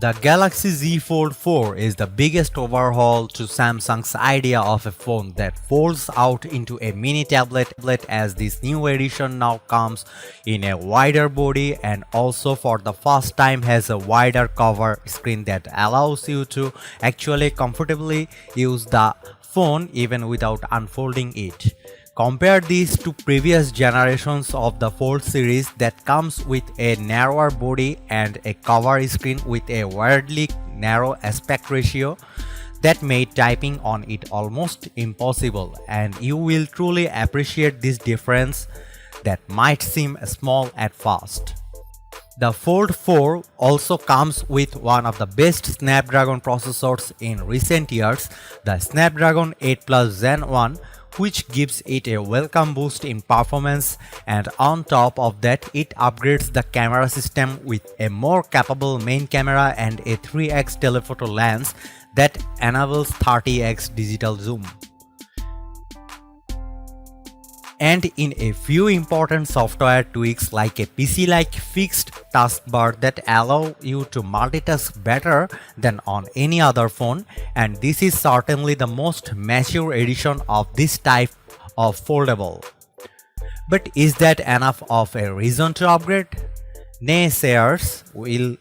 The Galaxy Z Fold 4 is the biggest overhaul to Samsung's idea of a phone that folds out into a mini tablet, as this new edition now comes in a wider body and also for the first time has a wider cover screen that allows you to actually comfortably use the phone even without unfolding it. Compare these to previous generations of the Fold series that comes with a narrower body and a cover screen with a weirdly narrow aspect ratio that made typing on it almost impossible, and you will truly appreciate this difference that might seem small at first. The Fold 4 also comes with one of the best Snapdragon processors in recent years, the Snapdragon 8 Plus Gen 1, which gives it a welcome boost in performance, and on top of that it upgrades the camera system with a more capable main camera and a 3x telephoto lens that enables 30x digital zoom. And in a few important software tweaks like a PC-like fixed taskbar that allow you to multitask better than on any other phone, and this is certainly the most mature edition of this type of foldable. But is that enough of a reason to upgrade? Naysayers will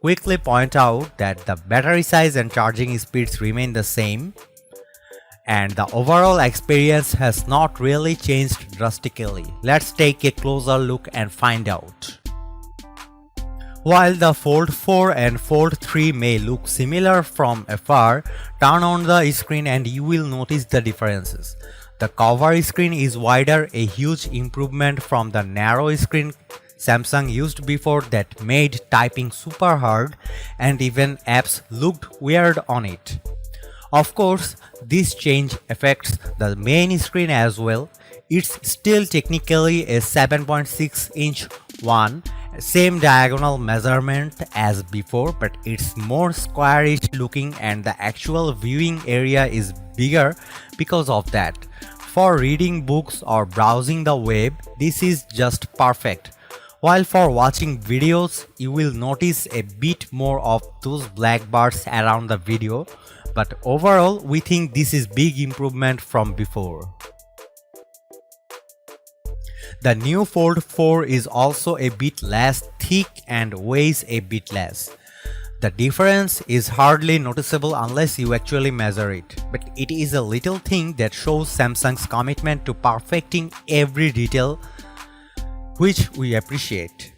quickly point out that the battery size and charging speeds remain the same, and the overall experience has not really changed drastically. Let's take a closer look and find out. While the Fold 4 and Fold 3 may look similar from afar, turn on the screen and you will notice the differences. The cover screen is wider, a huge improvement from the narrow screen Samsung used before that made typing super hard and even apps looked weird on it. Of course, this change affects the main screen as well. It's still technically a 7.6-inch one, same diagonal measurement as before, but it's more squarish looking and the actual viewing area is bigger because of that. For reading books or browsing the web, this is just perfect. While for watching videos, you will notice a bit more of those black bars around the video, but overall we think this is big improvement from before. The new Fold 4 is also a bit less thick and weighs a bit less. The difference is hardly noticeable unless you actually measure it, but it is a little thing that shows Samsung's commitment to perfecting every detail, which we appreciate.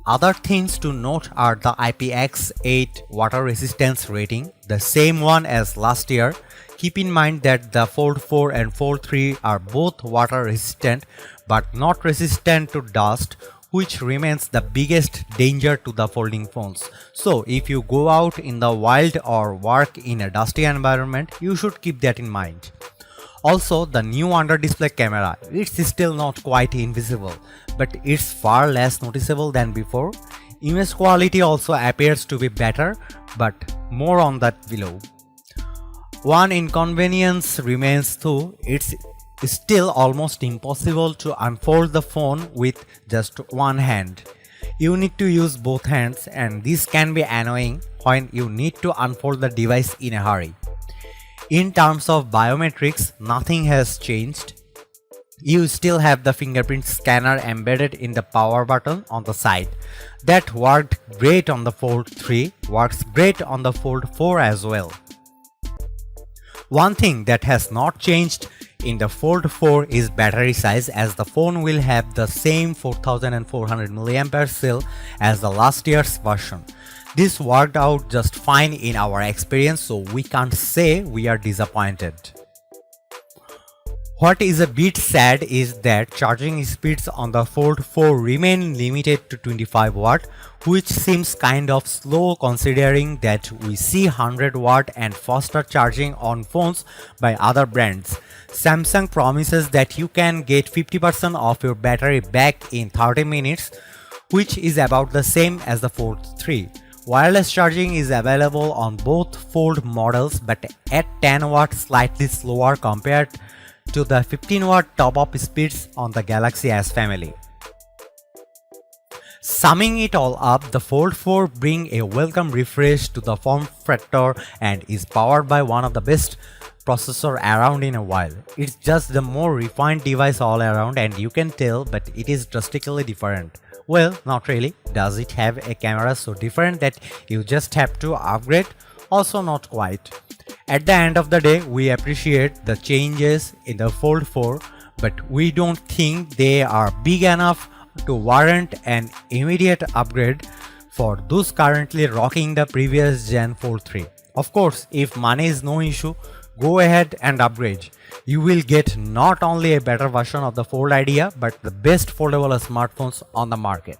Other things to note are the IPX8 water resistance rating, the same one as last year. Keep in mind that the Fold 4 and Fold 3 are both water resistant but not resistant to dust, which remains the biggest danger to the folding phones. So if you go out in the wild or work in a dusty environment, you should keep that in mind. Also, the new under-display camera, it's still not quite invisible, but it's far less noticeable than before. Image quality also appears to be better, but more on that below. One inconvenience remains though, it's still almost impossible to unfold the phone with just one hand. You need to use both hands, and this can be annoying when you need to unfold the device in a hurry. In terms of biometrics, nothing has changed. You still have the fingerprint scanner embedded in the power button on the side. That worked great on the Fold 3, works great on the Fold 4 as well. One thing that has not changed in the Fold 4 is battery size, as the phone will have the same 4400 mAh cell as the last year's version. This worked out just fine in our experience, so we can't say we are disappointed. What is a bit sad is that charging speeds on the Fold 4 remain limited to 25 watt, which seems kind of slow considering that we see 100 watt and faster charging on phones by other brands. Samsung promises that you can get 50% of your battery back in 30 minutes, which is about the same as the Fold 3. Wireless charging is available on both Fold models, but at 10 watt, slightly slower compared to the 15 watt top-up speeds on the Galaxy S family. Summing it all up, the Fold 4 bring a welcome refresh to the form factor and is powered by one of the best processor around in a while. It's just the more refined device all around, and you can tell, but it is drastically different. Well, not really. Does it have a camera so different that you just have to upgrade? Also not quite. At the end of the day, we appreciate the changes in the Fold 4, but we don't think they are big enough to warrant an immediate upgrade for those currently rocking the previous gen Fold 3. Of course, if money is no issue, go ahead and upgrade. You will get not only a better version of the Fold idea, but the best foldable smartphones on the market.